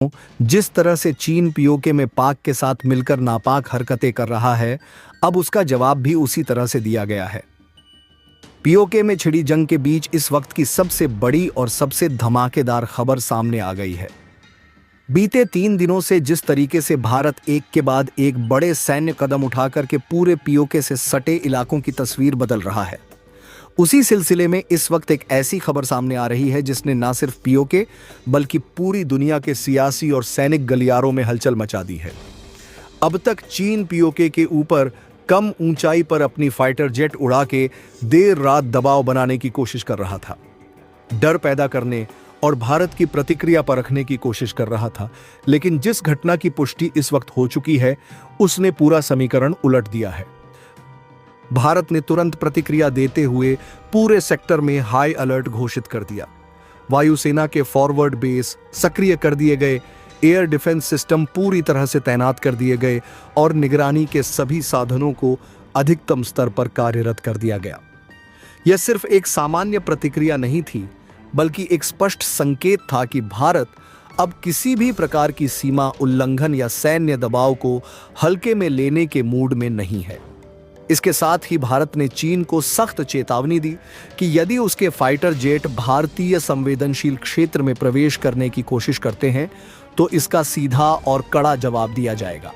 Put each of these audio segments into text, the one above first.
जिस तरह से चीन पीओके में पाक के साथ मिलकर नापाक हरकतें कर रहा है, अब उसका जवाब भी उसी तरह से दिया गया है। पीओके में छिड़ी जंग के बीच इस वक्त की सबसे बड़ी और सबसे धमाकेदार खबर सामने आ गई है। बीते 3 दिनों से जिस तरीके से भारत एक के बाद एक बड़े सैन्य कदम उठाकर के पूरे पीओके से सटे इलाकों की तस्वीर बदल रहा है, उसी सिलसिले में इस वक्त एक ऐसी खबर सामने आ रही है जिसने न सिर्फ पीओके बल्कि पूरी दुनिया के सियासी और सैनिक गलियारों में हलचल मचा दी है। अब तक चीन पीओके के ऊपर कम ऊंचाई पर अपनी फाइटर जेट उड़ा के देर रात दबाव बनाने की कोशिश कर रहा था, डर पैदा करने और भारत की प्रतिक्रिया परखने की कोशिश कर रहा था। लेकिन जिस घटना की पुष्टि इस वक्त हो चुकी है, उसने पूरा समीकरण उलट दिया है। भारत ने तुरंत प्रतिक्रिया देते हुए पूरे सेक्टर में हाई अलर्ट घोषित कर दिया। वायुसेना के फॉरवर्ड बेस सक्रिय कर दिए गए, एयर डिफेंस सिस्टम पूरी तरह से तैनात कर दिए गए और निगरानी के सभी साधनों को अधिकतम स्तर पर कार्यरत कर दिया गया। यह सिर्फ एक सामान्य प्रतिक्रिया नहीं थी, बल्कि एक स्पष्ट संकेत था कि भारत अब किसी भी प्रकार की सीमा उल्लंघन या सैन्य दबाव को हल्के में लेने के मूड में नहीं है। इसके साथ ही भारत ने चीन को सख्त चेतावनी दी कि यदि उसके फाइटर जेट भारतीय संवेदनशील क्षेत्र में प्रवेश करने की कोशिश करते हैं तो इसका सीधा और कड़ा जवाब दिया जाएगा।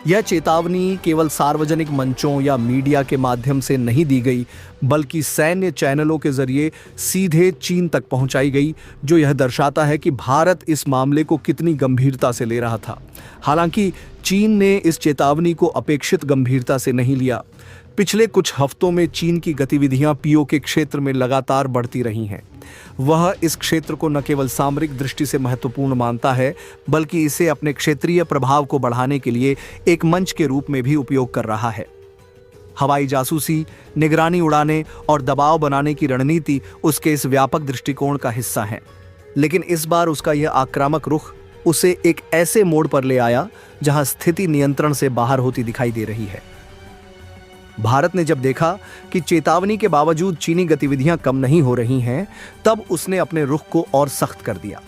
यह चेतावनी केवल सार्वजनिक मंचों या मीडिया के माध्यम से नहीं दी गई, बल्कि सैन्य चैनलों के जरिए सीधे चीन तक पहुंचाई गई, जो यह दर्शाता है कि भारत इस मामले को कितनी गंभीरता से ले रहा था। हालांकि चीन ने इस चेतावनी को अपेक्षित गंभीरता से नहीं लिया। पिछले कुछ हफ्तों में चीन की गतिविधियां पीओके क्षेत्र में लगातार बढ़ती रही हैं। वह इस क्षेत्र को न केवल सामरिक दृष्टि से महत्वपूर्ण मानता है, बल्कि इसे अपने क्षेत्रीय प्रभाव को बढ़ाने के लिए एक मंच के रूप में भी उपयोग कर रहा है। हवाई जासूसी, निगरानी उड़ाने और दबाव बनाने की रणनीति उसके इस व्यापक दृष्टिकोण का हिस्सा है। लेकिन इस बार उसका यह आक्रामक रुख उसे एक ऐसे मोड़ पर ले आया जहां स्थिति नियंत्रण से बाहर होती दिखाई दे रही है। भारत ने जब देखा कि चेतावनी के बावजूद चीनी गतिविधियां कम नहीं हो रही हैं, तब उसने अपने रुख को और सख्त कर दिया।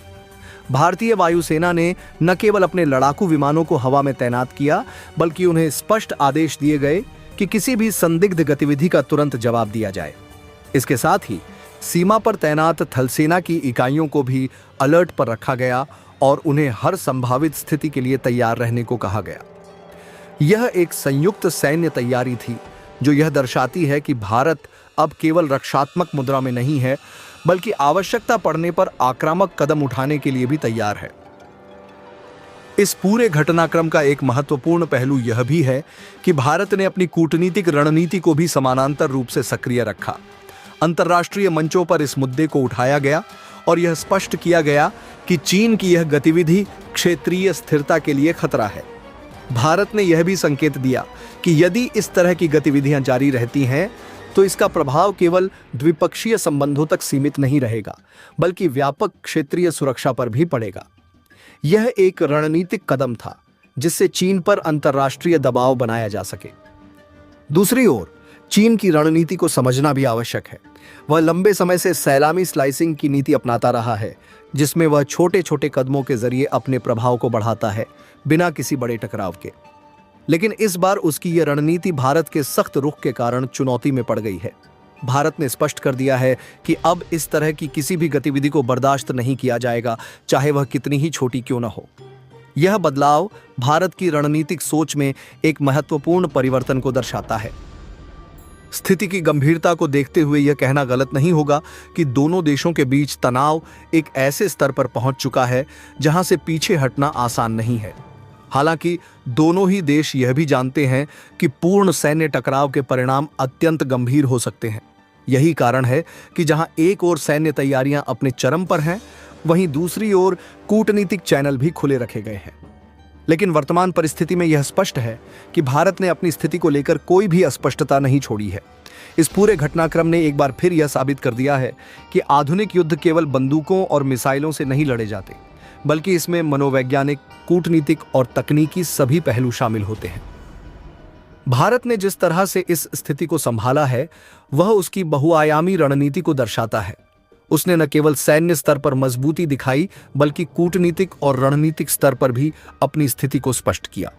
भारतीय वायुसेना ने न केवल अपने लड़ाकू विमानों को हवा में तैनात किया, बल्कि उन्हें स्पष्ट आदेश दिए गए कि किसी भी संदिग्ध गतिविधि का तुरंत जवाब दिया जाए। इसके साथ ही सीमा पर तैनात थलसेना की इकाइयों को भी अलर्ट पर रखा गया और उन्हें हर संभावित स्थिति के लिए तैयार रहने को कहा गया। यह एक संयुक्त सैन्य तैयारी थी जो यह दर्शाती है कि भारत अब केवल रक्षात्मक मुद्रा में नहीं है, बल्कि आवश्यकता पड़ने पर आक्रामक कदम उठाने के लिए भी तैयार है। इस पूरे घटनाक्रम का एक महत्वपूर्ण पहलू यह भी है कि भारत ने अपनी कूटनीतिक रणनीति को भी समानांतर रूप से सक्रिय रखा। अंतर्राष्ट्रीय मंचों पर इस मुद्दे को उठाया गया और यह स्पष्ट किया गया कि चीन की यह गतिविधि क्षेत्रीय स्थिरता के लिए खतरा है। भारत ने यह भी संकेत दिया कि यदि इस तरह की गतिविधियां जारी रहती हैं तो इसका प्रभाव केवल द्विपक्षीय संबंधों तक सीमित नहीं रहेगा, बल्कि व्यापक क्षेत्रीय सुरक्षा पर भी पड़ेगा। यह एक रणनीतिक कदम था जिससे चीन पर अंतर्राष्ट्रीय दबाव बनाया जा सके। दूसरी ओर चीन की रणनीति को समझना भी आवश्यक है। वह लंबे समय से सैलामी स्लाइसिंग की नीति अपनाता रहा है, जिसमें वह छोटे छोटे कदमों के जरिए अपने प्रभाव को बढ़ाता है, बिना किसी बड़े टकराव के। लेकिन इस बार उसकी यह रणनीति भारत के सख्त रुख के कारण चुनौती में पड़ गई है। भारत ने स्पष्ट कर दिया है कि अब इस तरह की किसी भी गतिविधि को बर्दाश्त नहीं किया जाएगा, चाहे वह कितनी ही छोटी क्यों न हो। यह बदलाव भारत की रणनीतिक सोच में एक महत्वपूर्ण परिवर्तन को दर्शाता है। स्थिति की गंभीरता को देखते हुए यह कहना गलत नहीं होगा कि दोनों देशों के बीच तनाव एक ऐसे स्तर पर पहुंच चुका है जहां से पीछे हटना आसान नहीं है। हालांकि दोनों ही देश यह भी जानते हैं कि पूर्ण सैन्य टकराव के परिणाम अत्यंत गंभीर हो सकते हैं। यही कारण है कि जहां एक ओर सैन्य तैयारियां अपने चरम पर हैं, वहीं दूसरी ओर कूटनीतिक चैनल भी खुले रखे गए हैं। लेकिन वर्तमान परिस्थिति में यह स्पष्ट है कि भारत ने अपनी स्थिति को लेकर कोई भी अस्पष्टता नहीं छोड़ी है। इस पूरे घटनाक्रम ने एक बार फिर यह साबित कर दिया है कि आधुनिक युद्ध केवल बंदूकों और मिसाइलों से नहीं लड़े जाते, बल्कि इसमें मनोवैज्ञानिक, कूटनीतिक और तकनीकी सभी पहलू शामिल होते हैं। भारत ने जिस तरह से इस स्थिति को संभाला है, वह उसकी बहुआयामी रणनीति को दर्शाता है। उसने न केवल सैन्य स्तर पर मजबूती दिखाई बल्कि कूटनीतिक और रणनीतिक स्तर पर भी अपनी स्थिति को स्पष्ट किया।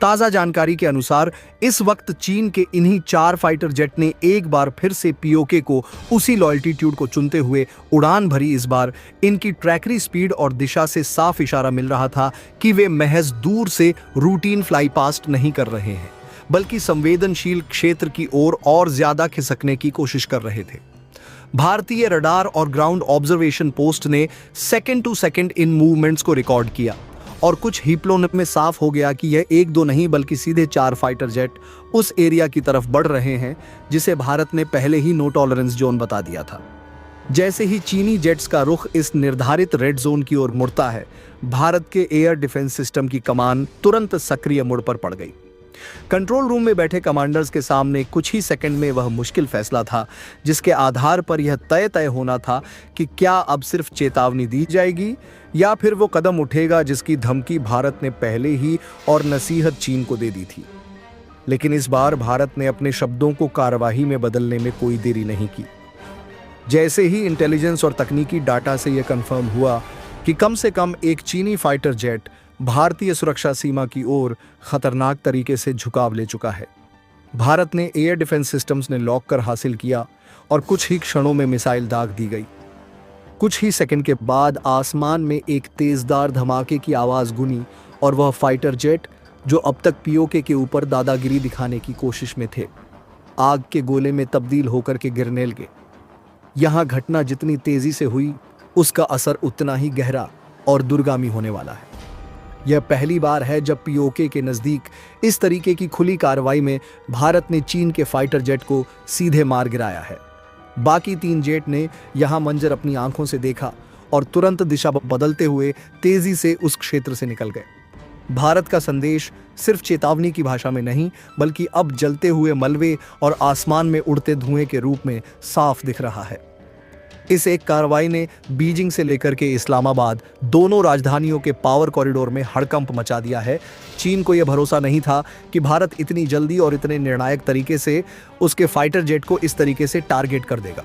ताजा जानकारी के अनुसार इस वक्त चीन के इन्हीं 4 फाइटर जेट ने एक बार फिर से पीओके को उसी लॉल्टीट्यूड को चुनते हुए उड़ान भरी। इस बार इनकी ट्रैकरी स्पीड और दिशा से साफ इशारा मिल रहा था कि वे महज दूर से रूटीन फ्लाई पास्ट नहीं कर रहे हैं, बल्कि संवेदनशील क्षेत्र की ओर और ज्यादा खिसकने की कोशिश कर रहे थे। भारतीय रडार और ग्राउंड ऑब्जर्वेशन पोस्ट ने सेकंड टू सेकंड इन मूवमेंट्स को रिकॉर्ड किया और कुछ हीप्लों में साफ हो गया कि यह 1-2 नहीं बल्कि सीधे 4 फाइटर जेट उस एरिया की तरफ बढ़ रहे हैं जिसे भारत ने पहले ही नो टॉलरेंस जोन बता दिया था। जैसे ही चीनी जेट्स का रुख इस निर्धारित रेड जोन की ओर मुड़ता है, भारत के एयर डिफेंस सिस्टम की कमान तुरंत सक्रिय मोड पर पड़ गई। कंट्रोल रूम में बैठे कमांडर्स के सामने कुछ ही सेकंड में वह मुश्किल फैसला था जिसके आधार पर यह तय होना था कि क्या अब सिर्फ चेतावनी दी जाएगी या फिर वो कदम उठेगा जिसकी धमकी भारत ने पहले ही और नसीहत चीन को दे दी थी। लेकिन इस बार भारत ने अपने शब्दों को कार्यवाही में बदलने में कोई देरी नहीं की। जैसे ही इंटेलिजेंस और तकनीकी डाटा से यह कंफर्म हुआ कि कम से कम एक चीनी फाइटर जेट भारतीय सुरक्षा सीमा की ओर खतरनाक तरीके से झुकाव ले चुका है, भारत ने एयर डिफेंस सिस्टम्स ने लॉक कर हासिल किया और कुछ ही क्षणों में मिसाइल दाग दी गई। कुछ ही सेकंड के बाद आसमान में एक तेजदार धमाके की आवाज गुनी और वह फाइटर जेट जो अब तक पीओके के ऊपर दादागिरी दिखाने की कोशिश में थे, आग के गोले में तब्दील होकर के गिरने लगे। यहां घटना जितनी तेजी से हुई उसका असर उतना ही गहरा और दूरगामी होने वाला है। यह पहली बार है जब पीओके के नजदीक इस तरीके की खुली कार्रवाई में भारत ने चीन के फाइटर जेट को सीधे मार गिराया है। बाकी 3 जेट ने यहां मंजर अपनी आंखों से देखा और तुरंत दिशा बदलते हुए तेजी से उस क्षेत्र से निकल गए। भारत का संदेश सिर्फ चेतावनी की भाषा में नहीं बल्कि अब जलते हुए मलबे और आसमान में उड़ते धुएं के रूप में साफ दिख रहा है। इस एक कार्रवाई ने बीजिंग से लेकर के इस्लामाबाद दोनों राजधानियों के पावर कॉरिडोर में हड़कंप मचा दिया है। चीन को यह भरोसा नहीं था कि भारत इतनी जल्दी और इतने निर्णायक तरीके से उसके फाइटर जेट को इस तरीके से टारगेट कर देगा।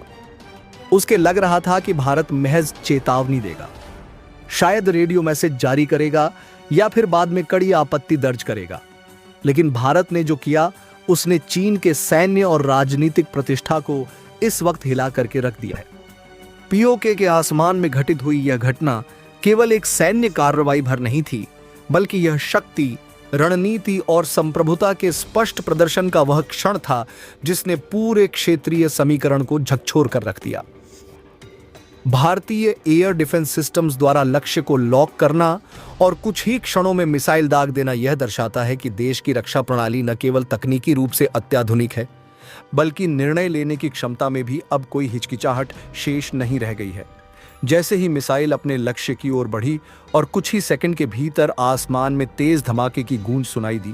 उसके लग रहा था कि भारत महज चेतावनी देगा, शायद रेडियो मैसेज जारी करेगा या फिर बाद में कड़ी आपत्ति दर्ज करेगा। लेकिन भारत ने जो किया उसने चीन के सैन्य और राजनीतिक प्रतिष्ठा को इस वक्त हिला करके रख दिया है। पीओके के आसमान में घटित हुई यह घटना केवल एक सैन्य कार्रवाई भर नहीं थी, बल्कि यह शक्ति, रणनीति और संप्रभुता के स्पष्ट प्रदर्शन का वह क्षण था जिसने पूरे क्षेत्रीय समीकरण को झकझोर कर रख दिया। भारतीय एयर डिफेंस सिस्टम्स द्वारा लक्ष्य को लॉक करना और कुछ ही क्षणों में मिसाइल दाग देना यह दर्शाता है कि देश की रक्षा प्रणाली न केवल तकनीकी रूप से अत्याधुनिक है बल्कि निर्णय लेने की क्षमता में भी अब कोई हिचकिचाहट शेष नहीं रह गई है। जैसे ही मिसाइल अपने लक्ष्य की ओर बढ़ी और कुछ ही सेकंड के भीतर आसमान में तेज धमाके की गूंज सुनाई दी,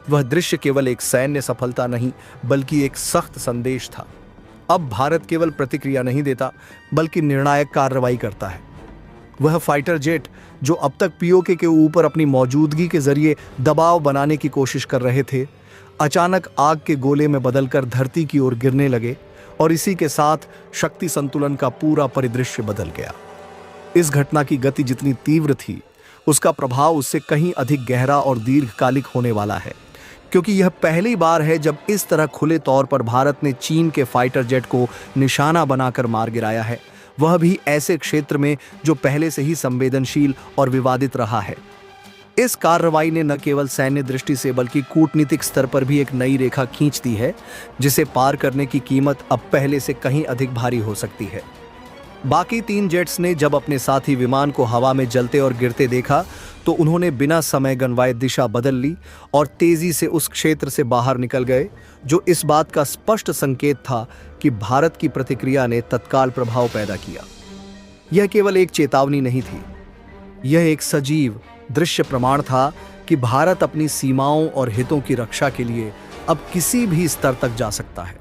वह दृश्य केवल एक सैन्य सफलता नहीं बल्कि एक सख्त संदेश था। अब भारत केवल प्रतिक्रिया नहीं देता बल्कि निर्णायक कार्रवाई करता है। वह फाइटर जेट जो अब तक पीओके के ऊपर अपनी मौजूदगी के जरिए दबाव बनाने की कोशिश कर रहे थे, अचानक आग के गोले में बदलकर धरती की ओर गिरने लगे और इसी के साथ शक्ति संतुलन का पूरा परिदृश्य बदल गया। इस घटना की गति जितनी तीव्र थी, उसका प्रभाव उससे कहीं अधिक गहरा और दीर्घकालिक होने वाला है, क्योंकि यह पहली बार है जब इस तरह खुले तौर पर भारत ने चीन के फाइटर जेट को निशाना बनाकर मार गिराया है, वह भी ऐसे क्षेत्र में जो पहले से ही संवेदनशील और विवादित रहा है। इस कार्रवाई ने न केवल सैन्य दृष्टि से बल्कि कूटनीतिक स्तर पर भी एक नई रेखा खींच दी है, जिसे पार करने की कीमत अब पहले से कहीं अधिक भारी हो सकती है। बाकी 3 जेट्स ने जब अपने साथी विमान को हवा में जलते और गिरते देखा तो उन्होंने बिना समय गंवाए दिशा बदल ली और तेजी से उस क्षेत्र से बाहर निकल गए, जो इस बात का स्पष्ट संकेत था कि भारत की प्रतिक्रिया ने तत्काल प्रभाव पैदा किया। यह केवल एक चेतावनी नहीं थी, यह एक सजीव दृश्य प्रमाण था कि भारत अपनी सीमाओं और हितों की रक्षा के लिए अब किसी भी स्तर तक जा सकता है।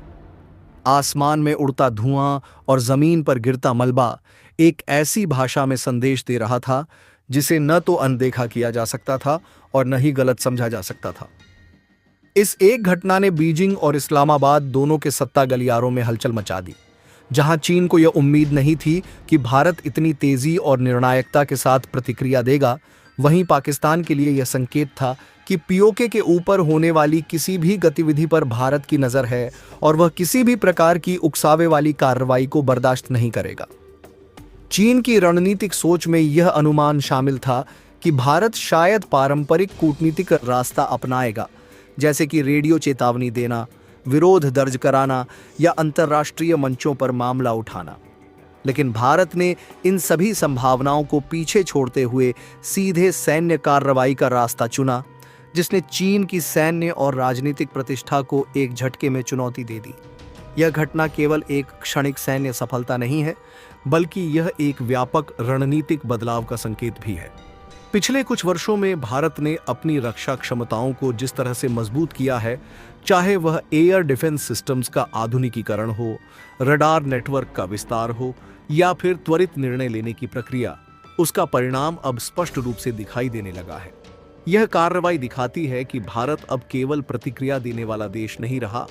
आसमान में उड़ता धुआं और जमीन पर गिरता मलबा एक ऐसी भाषा में संदेश दे रहा था जिसे न तो अनदेखा किया जा सकता था और न ही गलत समझा जा सकता था। इस एक घटना ने बीजिंग और इस्लामाबाद दोनों के सत्ता गलियारों में हलचल मचा दी। जहां चीन को यह उम्मीद नहीं थी कि भारत इतनी तेजी और निर्णायकता के साथ प्रतिक्रिया देगा, वहीं पाकिस्तान के लिए यह संकेत था कि पीओके के ऊपर होने वाली किसी भी गतिविधि पर भारत की नजर है और वह किसी भी प्रकार की उकसावे वाली कार्रवाई को बर्दाश्त नहीं करेगा। चीन की रणनीतिक सोच में यह अनुमान शामिल था कि भारत शायद पारंपरिक कूटनीतिक रास्ता अपनाएगा, जैसे कि रेडियो चेतावनी देना, विरोध दर्ज कराना या अंतर्राष्ट्रीय मंचों पर मामला उठाना। लेकिन भारत ने इन सभी संभावनाओं को पीछे छोड़ते हुए सीधे सैन्य कार्रवाई का रास्ता चुना, जिसने चीन की सैन्य और राजनीतिक प्रतिष्ठा को एक झटके में चुनौती दे दी। यह घटना केवल एक क्षणिक सैन्य सफलता नहीं है, बल्कि यह एक व्यापक रणनीतिक बदलाव का संकेत भी है। पिछले कुछ वर्षों में भारत ने अपनी रक्षा क्षमताओं को जिस तरह से मजबूत किया है, चाहे वह एयर डिफेंस सिस्टम्स का आधुनिकीकरण हो, रडार नेटवर्क का विस्तार हो या फिर त्वरित निर्णय लेने की प्रक्रिया, उसका परिणाम अब स्पष्ट रूप से दिखाई देने लगा है। यह कार्रवाई दिखाती है कि भारत अब केवल प्रतिक्रिया देने वाला देश नहीं रहा,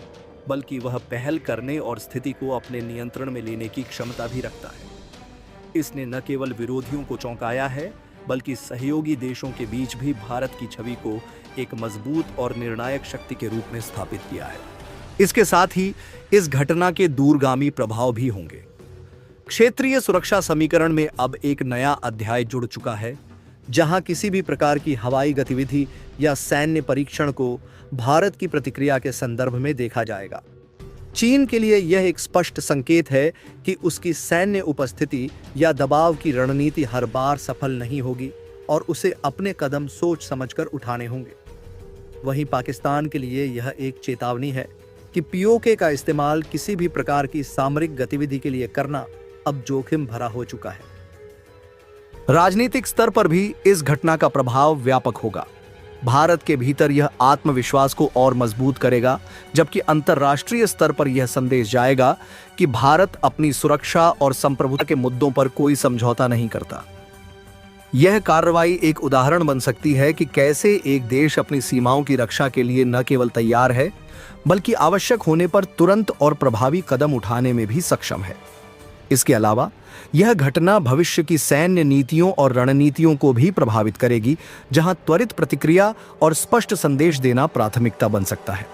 बल्कि वह पहल करने और स्थिति को अपने नियंत्रण में लेने की क्षमता भी रखता है। इसने न केवल विरोधियों को चौंकाया है, बल्कि सहयोगी देशों के बीच भी भारत की छवि को एक मजबूत और निर्णायक शक्ति के रूप में स्थापित किया है। इसके साथ ही इस घटना के दूरगामी प्रभाव भी होंगे। क्षेत्रीय सुरक्षा समीकरण में अब एक नया अध्याय जुड़ चुका है, जहां किसी भी प्रकार की हवाई गतिविधि या सैन्य परीक्षण को भारत की प्रतिक्रिया के संदर्भ में देखा जाएगा। चीन के लिए यह एक स्पष्ट संकेत है कि उसकी सैन्य उपस्थिति या दबाव की रणनीति हर बार सफल नहीं होगी और उसे अपने कदम सोच समझकर उठाने होंगे। वहीं पाकिस्तान के लिए यह एक चेतावनी है कि पीओके का इस्तेमाल किसी भी प्रकार की सामरिक गतिविधि के लिए करना अब जोखिम भरा हो चुका है। राजनीतिक स्तर पर भी इस घटना का प्रभाव व्यापक होगा। भारत के भीतर यह आत्मविश्वास को और मजबूत करेगा, जबकि अंतर्राष्ट्रीय स्तर पर यह संदेश जाएगा कि भारत अपनी सुरक्षा और संप्रभुता के मुद्दों पर कोई समझौता नहीं करता। यह कार्रवाई एक उदाहरण बन सकती है कि कैसे एक देश अपनी सीमाओं की रक्षा के लिए न केवल तैयार है, बल्कि आवश्यक होने पर तुरंत और प्रभावी कदम उठाने में भी सक्षम है। इसके अलावा यह घटना भविष्य की सैन्य नीतियों और रणनीतियों को भी प्रभावित करेगी, जहां त्वरित प्रतिक्रिया और स्पष्ट संदेश देना प्राथमिकता बन सकता है।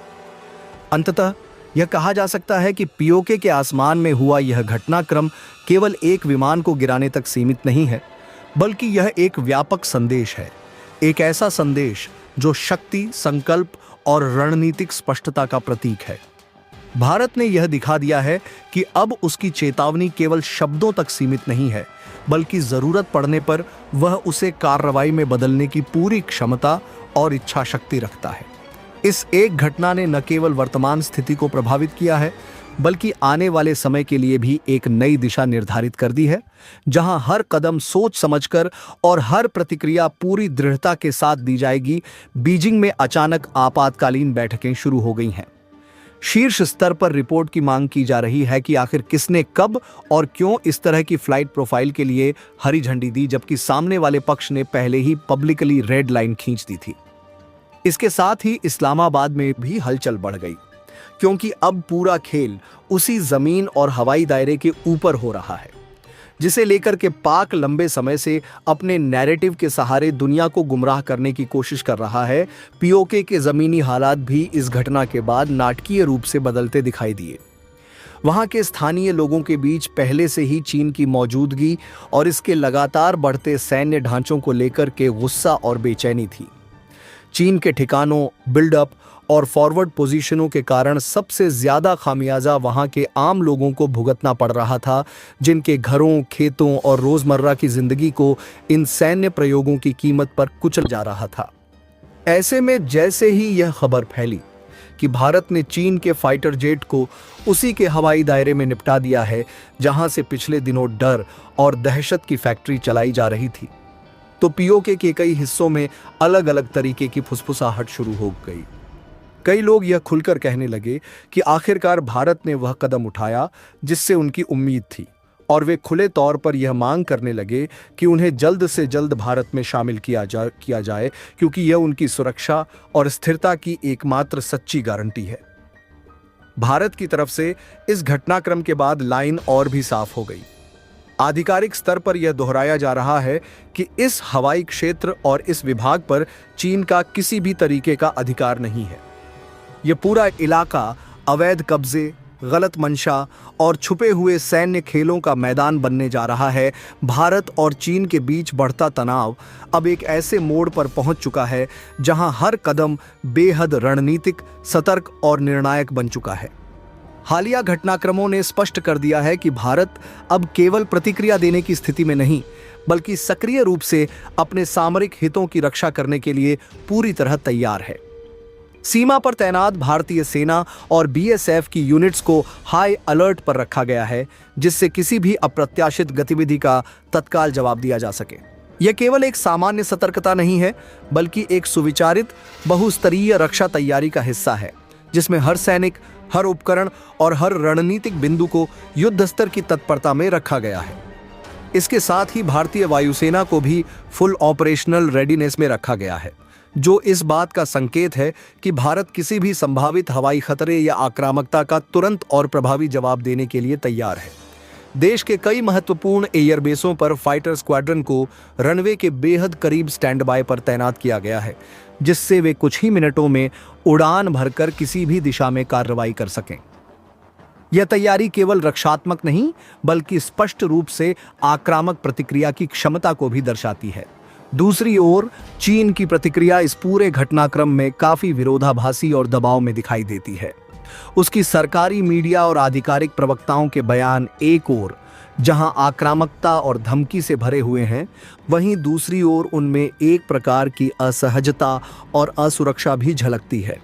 अंततः यह कहा जा सकता है कि पीओके के आसमान में हुआ यह घटनाक्रम केवल एक विमान को गिराने तक सीमित नहीं है, बल्कि यह एक व्यापक संदेश है, एक ऐसा संदेश जो शक्ति, संकल्प और रणनीतिक स्पष्टता का प्रतीक है। भारत ने यह दिखा दिया है कि अब उसकी चेतावनी केवल शब्दों तक सीमित नहीं है, बल्कि जरूरत पड़ने पर वह उसे कार्रवाई में बदलने की पूरी क्षमता और इच्छा शक्ति रखता है। इस एक घटना ने न केवल वर्तमान स्थिति को प्रभावित किया है, बल्कि आने वाले समय के लिए भी एक नई दिशा निर्धारित कर दी है, जहां हर कदम सोच समझकर और हर प्रतिक्रिया पूरी दृढ़ता के साथ दी जाएगी। बीजिंग में अचानक आपातकालीन बैठकें शुरू हो गई हैं। शीर्ष स्तर पर रिपोर्ट की मांग की जा रही है कि आखिर किसने कब और क्यों इस तरह की फ्लाइट प्रोफाइल के लिए हरी झंडी दी, जबकि सामने वाले पक्ष ने पहले ही पब्लिकली रेड लाइन खींच दी थी। इसके साथ ही इस्लामाबाद में भी हलचल बढ़ गई, क्योंकि अब पूरा खेल उसी जमीन और हवाई दायरे के ऊपर हो रहा है, जिसे लेकर के पाक लंबे समय से अपने नैरेटिव के सहारे दुनिया को गुमराह करने की कोशिश कर रहा है। पीओके के जमीनी हालात भी इस घटना के बाद नाटकीय रूप से बदलते दिखाई दिए। वहां के स्थानीय लोगों के बीच पहले से ही चीन की मौजूदगी और इसके लगातार बढ़ते सैन्य ढांचों को लेकर के गुस्सा और बेचैनी थी। चीन के ठिकानों, बिल्डअप और फॉरवर्ड पोजीशनों के कारण सबसे ज्यादा खामियाजा वहां के आम लोगों को भुगतना पड़ रहा था, जिनके घरों, खेतों और रोजमर्रा की जिंदगी को इन सैन्य प्रयोगों की कीमत पर कुचल जा रहा था। ऐसे में जैसे ही यह खबर फैली कि भारत ने चीन के फाइटर जेट को उसी के हवाई दायरे में निपटा दिया है जहां से पिछले दिनों डर और दहशत की फैक्ट्री चलाई जा रही थी, तो पीओके के कई हिस्सों में अलग अलग तरीके की फुसफुसाहट शुरू हो गई। कई लोग यह खुलकर कहने लगे कि आखिरकार भारत ने वह कदम उठाया जिससे उनकी उम्मीद थी, और वे खुले तौर पर यह मांग करने लगे कि उन्हें जल्द से जल्द भारत में शामिल किया जाए, क्योंकि यह उनकी सुरक्षा और स्थिरता की एकमात्र सच्ची गारंटी है। भारत की तरफ से इस घटनाक्रम के बाद लाइन और भी साफ हो गई। आधिकारिक स्तर पर यह दोहराया जा रहा है कि इस हवाई क्षेत्र और इस विभाग पर चीन का किसी भी तरीके का अधिकार नहीं है। यह पूरा इलाका अवैध कब्जे, गलत मंशा और छुपे हुए सैन्य खेलों का मैदान बनने जा रहा है। भारत और चीन के बीच बढ़ता तनाव अब एक ऐसे मोड़ पर पहुंच चुका है जहां हर कदम बेहद रणनीतिक, सतर्क और निर्णायक बन चुका है। हालिया घटनाक्रमों ने स्पष्ट कर दिया है कि भारत अब केवल प्रतिक्रिया देने की स्थिति में नहीं, बल्कि सक्रिय रूप से अपने सामरिक हितों की रक्षा करने के लिए पूरी तरह तैयार है। सीमा पर तैनात भारतीय सेना और बीएसएफ की यूनिट्स को हाई अलर्ट पर रखा गया है, जिससे किसी भी अप्रत्याशित गतिविधि का तत्काल जवाब दिया जा सके। यह केवल एक सामान्य सतर्कता नहीं है, बल्कि एक सुविचारित बहुस्तरीय रक्षा तैयारी का हिस्सा है, जिसमें हर सैनिक, हर उपकरण और हर रणनीतिक बिंदु को युद्ध स्तर की तत्परता में रखा गया है। इसके साथ ही भारतीय वायुसेना को भी फुल ऑपरेशनल रेडीनेस में रखा गया है, जो इस बात का संकेत है कि भारत किसी भी संभावित हवाई खतरे या आक्रामकता का तुरंत और प्रभावी जवाब देने के लिए तैयार है। देश के कई महत्वपूर्ण एयरबेसों पर फाइटर स्क्वाड्रन को रनवे के बेहद करीब स्टैंड बाय पर तैनात किया गया है, जिससे वे कुछ ही मिनटों में उड़ान भरकर किसी भी दिशा में कार्रवाई कर सकें। यह तैयारी केवल रक्षात्मक नहीं, बल्कि स्पष्ट रूप से आक्रामक प्रतिक्रिया की क्षमता को भी दर्शाती है। दूसरी ओर चीन की प्रतिक्रिया इस पूरे घटनाक्रम में काफी विरोधाभासी और दबाव में दिखाई देती है। उसकी सरकारी मीडिया और आधिकारिक प्रवक्ताओं के बयान एक ओर जहां आक्रामकता और धमकी से भरे हुए हैं, वहीं दूसरी ओर उनमें एक प्रकार की असहजता और असुरक्षा भी झलकती है।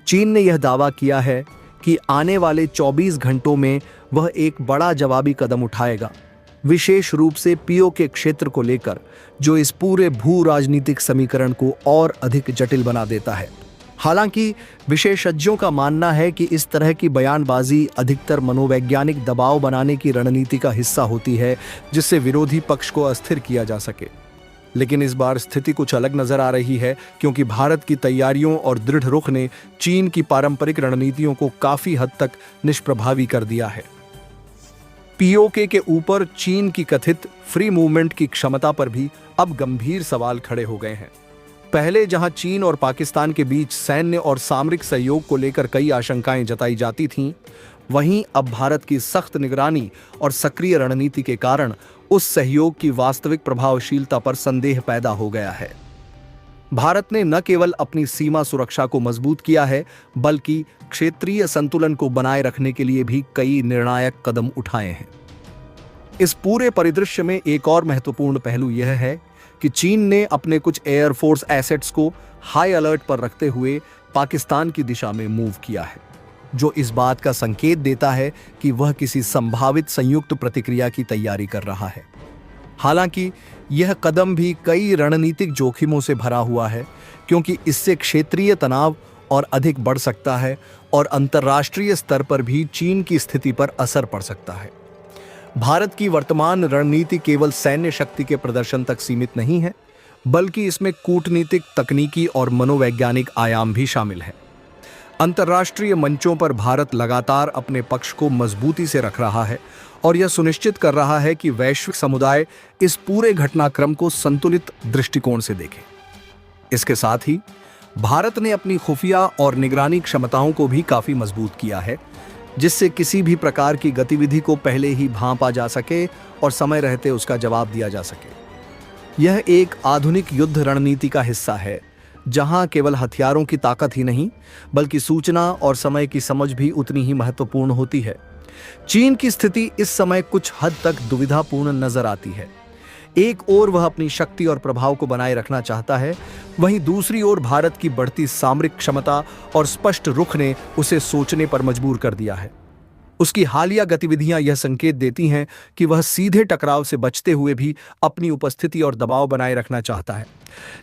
चीन ने यह दावा किया है कि आने वाले 24 घंटों में वह एक बड़ा जवाबी कदम उठाएगा, विशेष रूप से पीओके क्षेत्र को लेकर, जो इस पूरे भू राजनीतिक समीकरण को और अधिक जटिल बना देता है। हालांकि विशेषज्ञों का मानना है कि इस तरह की बयानबाजी अधिकतर मनोवैज्ञानिक दबाव बनाने की रणनीति का हिस्सा होती है, जिससे विरोधी पक्ष को अस्थिर किया जा सके। लेकिन इस बार स्थिति कुछ अलग नजर आ रही है, क्योंकि भारत की तैयारियों और दृढ़ रुख ने चीन की पारंपरिक रणनीतियों को काफी हद तक निष्प्रभावी कर दिया है। पीओके के ऊपर चीन की कथित फ्री मूवमेंट की क्षमता पर भी अब गंभीर सवाल खड़े हो गए हैं। पहले जहां चीन और पाकिस्तान के बीच सैन्य और सामरिक सहयोग को लेकर कई आशंकाएं जताई जाती थीं, वहीं अब भारत की सख्त निगरानी और सक्रिय रणनीति के कारण उस सहयोग की वास्तविक प्रभावशीलता पर संदेह पैदा हो गया है। भारत ने न केवल अपनी सीमा सुरक्षा को मजबूत किया है, बल्कि क्षेत्रीय संतुलन को बनाए रखने के लिए भी कई निर्णायक कदम उठाए हैं। इस पूरे परिदृश्य में एक और महत्वपूर्ण पहलू यह है कि चीन ने अपने कुछ एयरफोर्स एसेट्स को हाई अलर्ट पर रखते हुए पाकिस्तान की दिशा में मूव किया है, जो इस बात का संकेत देता है कि वह किसी संभावित संयुक्त प्रतिक्रिया की तैयारी कर रहा है। हालांकि यह कदम भी कई रणनीतिक जोखिमों से भरा हुआ है, क्योंकि इससे क्षेत्रीय तनाव और अधिक बढ़ सकता है और अंतर्राष्ट्रीय स्तर पर भी चीन की स्थिति पर असर पड़ सकता है। भारत की वर्तमान रणनीति केवल सैन्य शक्ति के प्रदर्शन तक सीमित नहीं है, बल्कि इसमें कूटनीतिक, तकनीकी और मनोवैज्ञानिक आयाम भी शामिल हैं। अंतर्राष्ट्रीय मंचों पर भारत लगातार अपने पक्ष को मजबूती से रख रहा है और यह सुनिश्चित कर रहा है कि वैश्विक समुदाय इस पूरे घटनाक्रम को संतुलित दृष्टिकोण से देखे। इसके साथ ही भारत ने अपनी खुफिया और निगरानी क्षमताओं को भी काफी मजबूत किया है, जिससे किसी भी प्रकार की गतिविधि को पहले ही भांपा जा सके और समय रहते उसका जवाब दिया जा सके। यह एक आधुनिक युद्ध रणनीति का हिस्सा है, जहां केवल हथियारों की ताकत ही नहीं, बल्कि सूचना और समय की समझ भी उतनी ही महत्वपूर्ण होती है। चीन की स्थिति इस समय कुछ हद तक दुविधापूर्ण नजर आती है। एक ओर वह अपनी शक्ति और प्रभाव को बनाए रखना चाहता है, वहीं दूसरी ओर भारत की बढ़ती सामरिक क्षमता और स्पष्ट रुख ने उसे सोचने पर मजबूर कर दिया है। उसकी हालिया गतिविधियां यह संकेत देती हैं कि वह सीधे टकराव से बचते हुए भी अपनी उपस्थिति और दबाव बनाए रखना चाहता है।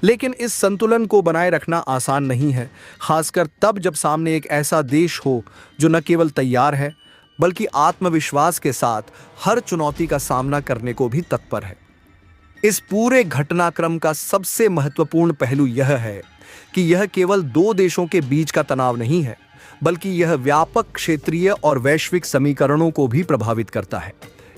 लेकिन इस संतुलन को बनाए रखना आसान नहीं है, खासकर तब जब सामने एक ऐसा देश हो जो न केवल तैयार है, बल्कि आत्मविश्वास के साथ हर चुनौती का सामना करने को भी तत्पर है। इस पूरे घटनाक्रम का सबसे महत्वपूर्ण पहलू यह है कि यह केवल दो देशों के बीच का तनाव नहीं है, बल्कि यह व्यापक क्षेत्रीय और वैश्विक समीकरणों को भी प्रभावित करता है।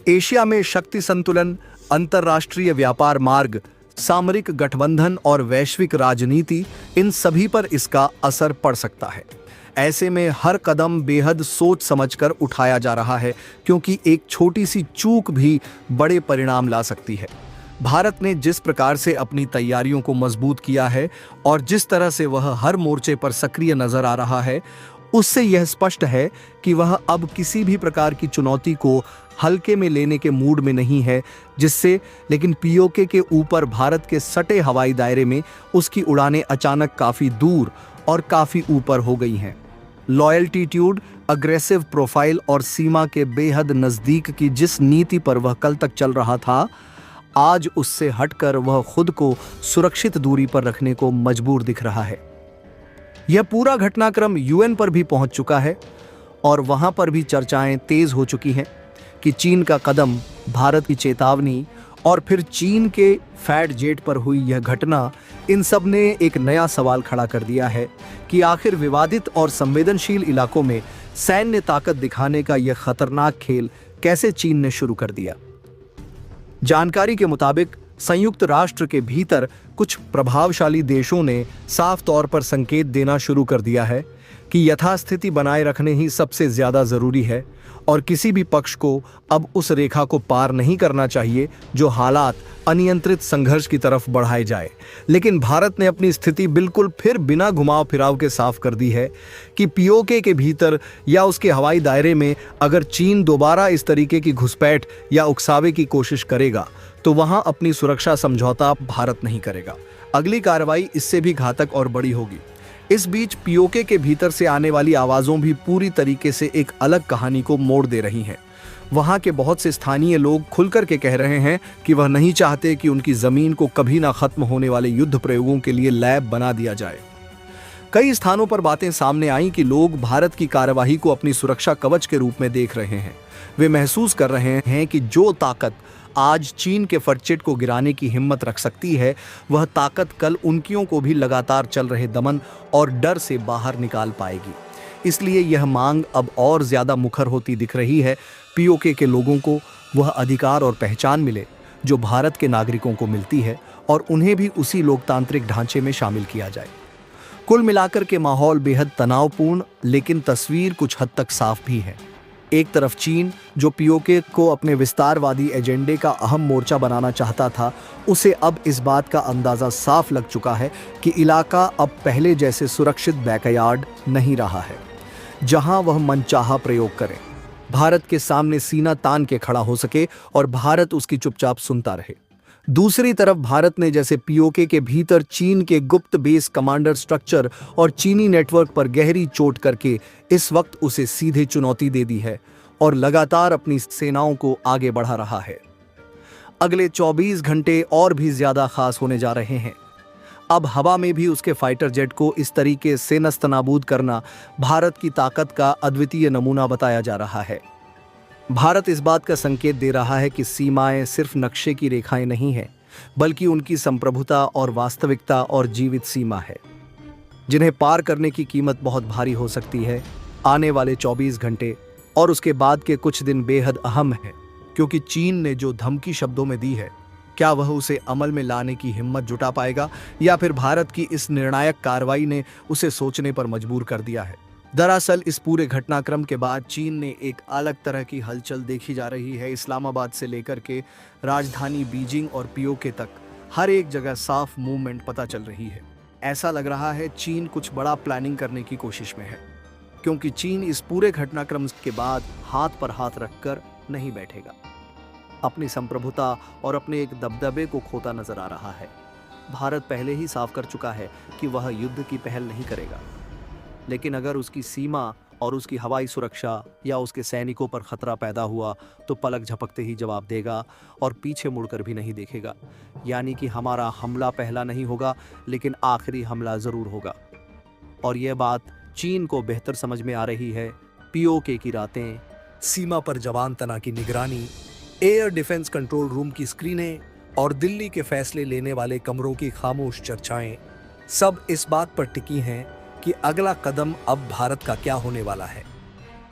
एशिया में शक्ति संतुलन, अंतर्राष्ट्रीय व्यापार मार्ग, सामरिक गठबंधन और वैश्विक राजनीति, इन सभी पर इसका असर पड़ सकता है। ऐसे में हर कदम बेहद सोच समझकर उठाया जा रहा है, क्योंकि एक छोटी सी चूक भी बड़े परिणाम ला सकती है। भारत ने जिस प्रकार से अपनी तैयारियों को मजबूत किया है और जिस तरह से वह हर मोर्चे पर सक्रिय नजर आ रहा है, उससे यह स्पष्ट है कि वह अब किसी भी प्रकार की चुनौती को हल्के में लेने के मूड में नहीं है, लेकिन पीओके के ऊपर भारत के सटे हवाई दायरे में उसकी उड़ानें अचानक काफी दूर और काफी ऊपर हो गई हैं। लॉयल्टीट्यूड, अग्रेसिव प्रोफाइल और सीमा के बेहद नजदीक की जिस नीति पर वह कल तक चल रहा था, आज उससे हटकर वह खुद को सुरक्षित दूरी पर रखने को मजबूर दिख रहा है। यह पूरा घटनाक्रम यूएन पर भी पहुंच चुका है और वहां पर भी चर्चाएं तेज हो चुकी हैं कि चीन का कदम, भारत की चेतावनी और फिर चीन के फैट जेट पर हुई यह घटना, इन सब ने एक नया सवाल खड़ा कर दिया है कि आखिर विवादित और संवेदनशील इलाकों में सैन्य ताकत दिखाने का यह खतरनाक खेल कैसे चीन ने शुरू कर दिया। जानकारी के मुताबिक संयुक्त राष्ट्र के भीतर कुछ प्रभावशाली देशों ने साफ तौर पर संकेत देना शुरू कर दिया है कि यथास्थिति बनाए रखने ही सबसे ज्यादा जरूरी है और किसी भी पक्ष को अब उस रेखा को पार नहीं करना चाहिए जो हालात अनियंत्रित संघर्ष की तरफ बढ़ाए जाए। लेकिन भारत ने अपनी स्थिति बिल्कुल फिर बिना घुमाव फिराव के साफ कर दी है कि पीओके के भीतर या उसके हवाई दायरे में अगर चीन दोबारा इस तरीके की घुसपैठ या उकसावे की कोशिश करेगा तो वहां अपनी सुरक्षा समझौता भारत नहीं करेगा। अगली कार्रवाई इससे भी घातक और बड़ी होगी। इस बीच पीओके के भीतर से आने वाली आवाजों भी पूरी तरीके से एक अलग कहानी को मोड़ दे रही हैं। वहां के बहुत से स्थानीय लोग खुलकर के कह रहे हैं कि वह नहीं चाहते कि उनकी जमीन को कभी ना खत्म होने वाले युद्ध प्रयोगों के लिए लैब बना दिया जाए। कई स्थानों पर बातें सामने आई कि लोग भारत की कार्यवाही को अपनी सुरक्षा कवच के रूप में देख रहे हैं। वे महसूस कर रहे हैं कि जो ताकत आज चीन के फटचिट को गिराने की हिम्मत रख सकती है, वह ताकत कल उनकियों को भी लगातार चल रहे दमन और डर से बाहर निकाल पाएगी। इसलिए यह मांग अब और ज्यादा मुखर होती दिख रही है। पीओके के लोगों को वह अधिकार और पहचान मिले जो भारत के नागरिकों को मिलती है और उन्हें भी उसी लोकतांत्रिक ढांचे में शामिल किया जाए। कुल मिलाकर के माहौल बेहद तनावपूर्ण, लेकिन तस्वीर कुछ हद तक साफ भी है। एक तरफ चीन, जो पीओके को अपने विस्तारवादी एजेंडे का अहम मोर्चा बनाना चाहता था, उसे अब इस बात का अंदाजा साफ लग चुका है कि इलाका अब पहले जैसे सुरक्षित बैकयार्ड नहीं रहा है जहां वह मनचाहा प्रयोग करे, भारत के सामने सीना तान के खड़ा हो सके और भारत उसकी चुपचाप सुनता रहे। दूसरी तरफ भारत ने जैसे पीओके के भीतर चीन के गुप्त बेस कमांडर स्ट्रक्चर और चीनी नेटवर्क पर गहरी चोट करके इस वक्त उसे सीधे चुनौती दे दी है और लगातार अपनी सेनाओं को आगे बढ़ा रहा है। अगले 24 घंटे और भी ज्यादा खास होने जा रहे हैं। अब हवा में भी उसके फाइटर जेट को इस तरीके से नस्तनाबूद करना भारत की ताकत का अद्वितीय नमूना बताया जा रहा है। भारत इस बात का संकेत दे रहा है कि सीमाएं सिर्फ नक्शे की रेखाएं नहीं हैं, बल्कि उनकी संप्रभुता और वास्तविकता और जीवित सीमा है, जिन्हें पार करने की कीमत बहुत भारी हो सकती है। आने वाले 24 घंटे और उसके बाद के कुछ दिन बेहद अहम है, क्योंकि चीन ने जो धमकी शब्दों में दी है, क्या वह उसे अमल में लाने की हिम्मत जुटा पाएगा या फिर भारत की इस निर्णायक कार्रवाई ने उसे सोचने पर मजबूर कर दिया है। दरअसल इस पूरे घटनाक्रम के बाद चीन ने एक अलग तरह की हलचल देखी जा रही है। इस्लामाबाद से लेकर के राजधानी बीजिंग और पीओके तक हर एक जगह साफ मूवमेंट पता चल रही है। ऐसा लग रहा है चीन कुछ बड़ा प्लानिंग करने की कोशिश में है, क्योंकि चीन इस पूरे घटनाक्रम के बाद हाथ पर हाथ रखकर नहीं बैठेगा। अपनी संप्रभुता और अपने एक दबदबे को खोता नजर आ रहा है। भारत पहले ही साफ कर चुका है कि वह युद्ध की पहल नहीं करेगा, लेकिन अगर उसकी सीमा और उसकी हवाई सुरक्षा या उसके सैनिकों पर खतरा पैदा हुआ तो पलक झपकते ही जवाब देगा और पीछे मुड़कर भी नहीं देखेगा। यानी कि हमारा हमला पहला नहीं होगा, लेकिन आखिरी हमला जरूर होगा। और यह बात चीन को बेहतर समझ में आ रही है। पीओके की रातें, सीमा पर जवान तना की निगरानी, एयर डिफेंस कंट्रोल रूम की स्क्रीनें और दिल्ली के फैसले लेने वाले कमरों की खामोश चर्चाएं सब इस बात पर टिकी हैं कि अगला कदम अब भारत का क्या होने वाला है,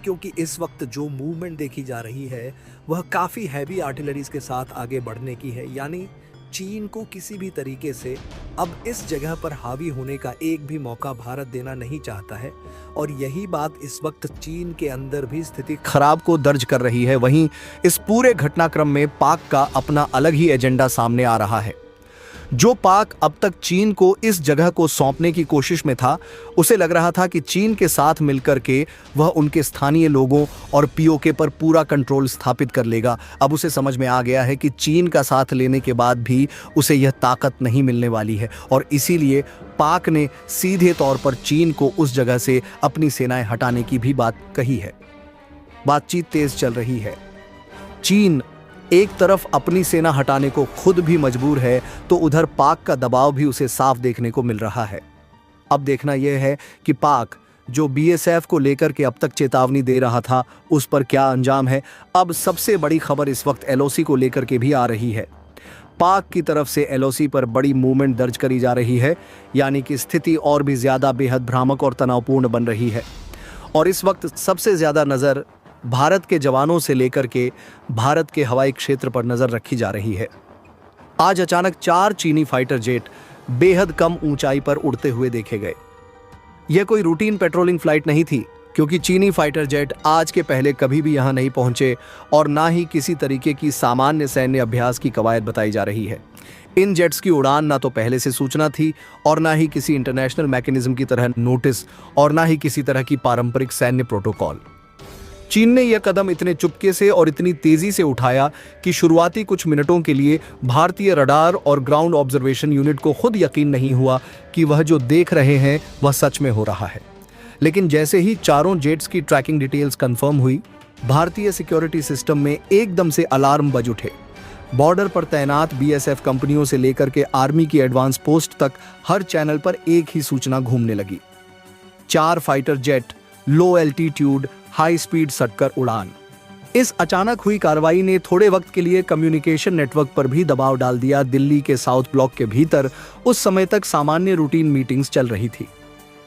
क्योंकि इस वक्त जो मूवमेंट देखी जा रही है वह काफ़ी हैवी आर्टिलरीज के साथ आगे बढ़ने की है। यानी चीन को किसी भी तरीके से अब इस जगह पर हावी होने का एक भी मौका भारत देना नहीं चाहता है, और यही बात इस वक्त चीन के अंदर भी स्थिति खराब को दर्ज कर रही है। वहीं इस पूरे घटनाक्रम में पाक का अपना अलग ही एजेंडा सामने आ रहा है। जो पाक अब तक चीन को इस जगह को सौंपने की कोशिश में था, उसे लग रहा था कि चीन के साथ मिलकर के वह उनके स्थानीय लोगों और पीओके पर पूरा कंट्रोल स्थापित कर लेगा। अब उसे समझ में आ गया है कि चीन का साथ लेने के बाद भी उसे यह ताकत नहीं मिलने वाली है, और इसीलिए पाक ने सीधे तौर पर चीन को उस जगह से अपनी सेनाएं हटाने की भी बात कही है। बातचीत तेज चल रही है। चीन एक तरफ अपनी सेना हटाने को खुद भी मजबूर है, तो उधर पाक का दबाव भी उसे साफ देखने को मिल रहा है। अब देखना यह है कि पाक जो बीएसएफ को लेकर के अब तक चेतावनी दे रहा था, उस पर क्या अंजाम है। अब सबसे बड़ी खबर इस वक्त एलओसी को लेकर के भी आ रही है। पाक की तरफ से एलओसी पर बड़ी मूवमेंट दर्ज करी जा रही है, यानी कि स्थिति और भी ज्यादा बेहद भ्रामक और तनावपूर्ण बन रही है। और इस वक्त सबसे ज्यादा नजर भारत के जवानों से लेकर के भारत के हवाई क्षेत्र पर नजर रखी जा रही है। आज अचानक 4 चीनी फाइटर जेट बेहद कम ऊंचाई पर उड़ते हुए देखे गए। यह कोई रूटीन पेट्रोलिंग फ्लाइट नहीं थी, क्योंकि चीनी फाइटर जेट आज के पहले कभी भी यहां नहीं पहुंचे और ना ही किसी तरीके की सामान्य सैन्य अभ्यास की कवायद बताई जा रही है। इन जेट्स की उड़ान ना तो पहले से सूचना थी, और ना ही किसी इंटरनेशनल मैकेनिज्म की तरह नोटिस, और ना ही किसी तरह की पारंपरिक सैन्य प्रोटोकॉल। चीन ने यह कदम इतने चुपके से और इतनी तेजी से उठाया कि शुरुआती कुछ मिनटों के लिए भारतीय रडार और ग्राउंड ऑब्जर्वेशन यूनिट को खुद यकीन नहीं हुआ कि वह जो देख रहे हैं वह सच में हो रहा है। लेकिन जैसे ही चारों जेट्स की ट्रैकिंग डिटेल्स कंफर्म हुई, भारतीय सिक्योरिटी सिस्टम में एकदम से अलार्म बज उठे। बॉर्डर पर तैनात बीएसएफ कंपनियों से लेकर के आर्मी की एडवांस पोस्ट तक हर चैनल पर एक ही सूचना घूमने लगी। 4 fighter jet low altitude high speed सटकर उड़ान। इस अचानक हुई कार्रवाई ने थोड़े वक्त के लिए कम्युनिकेशन नेटवर्क पर भी दबाव डाल दिया। दिल्ली के साउथ ब्लॉक के भीतर उस समय तक सामान्य रूटीन मीटिंग्स चल रही थी,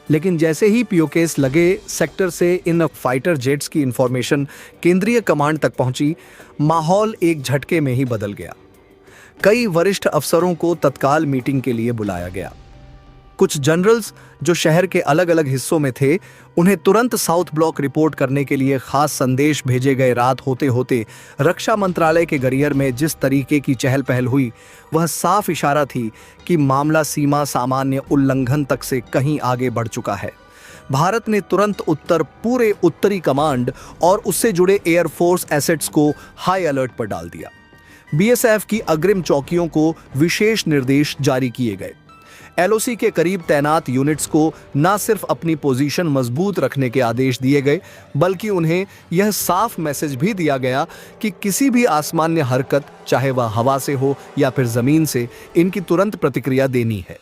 लेकिन जैसे ही पीओकेस लगे सेक्टर से इन फाइटर जेट्स की इंफॉर्मेशन केंद्रीय कमांड तक पहुंची, माहौल एक झटके में ही बदल गया। कई वरिष्ठ अफसरों को तत्काल मीटिंग के लिए बुलाया गया। कुछ जनरल्स जो शहर के अलग अलग हिस्सों में थे, उन्हें तुरंत साउथ ब्लॉक रिपोर्ट करने के लिए खास संदेश भेजे गए। रात होते होते रक्षा मंत्रालय के गरियर में जिस तरीके की चहल पहल हुई, वह साफ इशारा थी कि मामला सीमा सामान्य उल्लंघन तक से कहीं आगे बढ़ चुका है। भारत ने तुरंत पूरे उत्तरी कमांड और उससे जुड़े एयरफोर्स एसेट्स को हाई अलर्ट पर डाल दिया। बीएसएफ की अग्रिम चौकियों को विशेष निर्देश जारी किए गए। एलओसी के करीब तैनात यूनिट्स को न सिर्फ अपनी पोजीशन मजबूत रखने के आदेश दिए गए, बल्कि उन्हें यह साफ मैसेज भी दिया गया कि किसी भी असामान्य हरकत, चाहे वह हवा से हो या फिर जमीन से, इनकी तुरंत प्रतिक्रिया देनी है।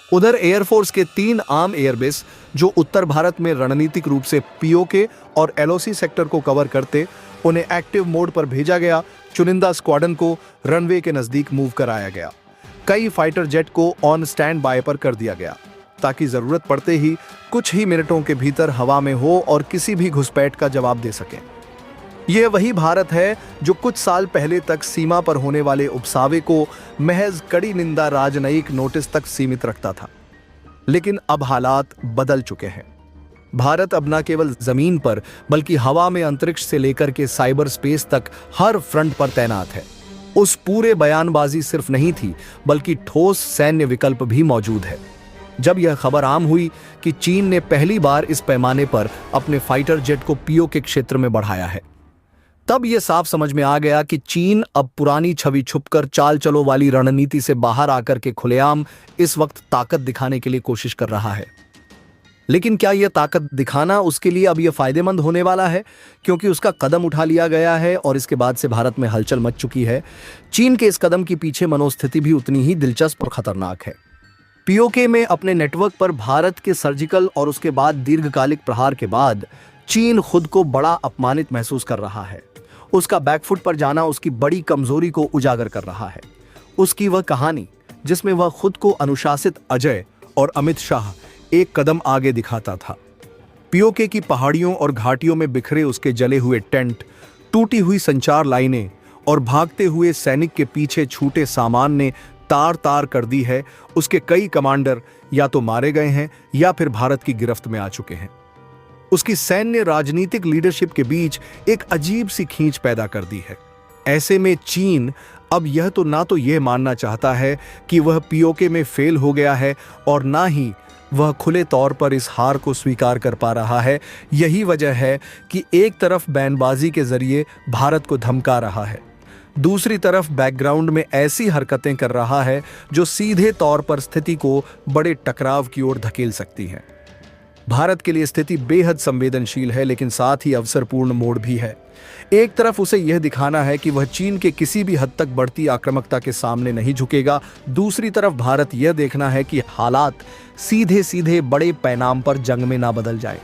उधर एयरफोर्स के 3 आर्म एयरबेस जो उत्तर भारत में रणनीतिक रूप से पीओके और एलओसी सेक्टर को कवर करते, उन्हें एक्टिव मोड पर भेजा गया। चुनिंदा स्क्वाड्रन को रनवे के नजदीक मूव कराया गया। कई फाइटर जेट को ऑन स्टैंड बाय पर कर दिया गया, ताकि जरूरत पड़ते ही कुछ ही मिनटों के भीतर हवा में हो और किसी भी घुसपैठ का जवाब दे सके। यह वही भारत है जो कुछ साल पहले तक सीमा पर होने वाले उपसावे को महज कड़ी निंदा राजनयिक नोटिस तक सीमित रखता था। लेकिन अब हालात बदल चुके हैं। भारत अब न केवल जमीन पर, बल्कि हवा में, अंतरिक्ष से लेकर के साइबर स्पेस तक हर फ्रंट पर तैनात है। उस पूरे बयानबाजी सिर्फ नहीं थी, बल्कि ठोस सैन्य विकल्प भी मौजूद है। जब यह खबर आम हुई कि चीन ने पहली बार इस पैमाने पर अपने फाइटर जेट को पीओके क्षेत्र में बढ़ाया है, तब यह साफ समझ में आ गया कि चीन अब पुरानी छवि छुपकर चाल चलो वाली रणनीति से बाहर आकर के खुलेआम इस वक्त ताकत दिखाने के लिए कोशिश कर रहा है। लेकिन क्या यह ताकत दिखाना उसके लिए अब यह फायदेमंद होने वाला है, क्योंकि उसका कदम उठा लिया गया है और इसके बाद से भारत में हलचल मच चुकी है। चीन के इस कदम के पीछे मनोस्थिति भी उतनी ही दिलचस्प और खतरनाक है। पीओके में अपने नेटवर्क पर भारत के सर्जिकल और उसके बाद दीर्घकालिक प्रहार के बाद चीन खुद को बड़ा अपमानित महसूस कर रहा है। उसका बैकफुट पर जाना उसकी बड़ी कमजोरी को उजागर कर रहा है। उसकी वह कहानी जिसमें वह खुद को अनुशासित अजय और अमित शाह एक कदम आगे दिखाता था। पीओके की पहाड़ियों और घाटियों में बिखरे उसके जले हुए टेंट, टूटी हुई संचार लाइनें और भागते हुए सैनिक के पीछे छूटे सामान ने तार तार कर दी है। उसके कई कमांडर या तो मारे गए हैं या फिर भारत की गिरफ्त में आ चुके हैं। उसकी सैन्य राजनीतिक लीडरशिप के बीच एक अजीब सी खींच पैदा कर दी है। ऐसे में चीन अब यह तो ना तो यह मानना चाहता है कि वह पीओके में फेल हो गया है और ना ही वह खुले तौर पर इस हार को स्वीकार कर पा रहा है। यही वजह है कि एक तरफ बयानबाजी के जरिए भारत को धमका रहा है, दूसरी तरफ बैकग्राउंड में ऐसी हरकतें कर रहा है जो सीधे तौर पर स्थिति को बड़े टकराव की ओर धकेल सकती हैं। भारत के लिए स्थिति बेहद संवेदनशील है, लेकिन साथ ही अवसरपूर्ण मोड़ भी है। एक तरफ उसे यह दिखाना है कि वह चीन के किसी भी हद तक बढ़ती आक्रामकता के सामने नहीं झुकेगा, दूसरी तरफ भारत यह देखना है कि हालात सीधे सीधे बड़े पैमाने पर जंग में ना बदल जाए।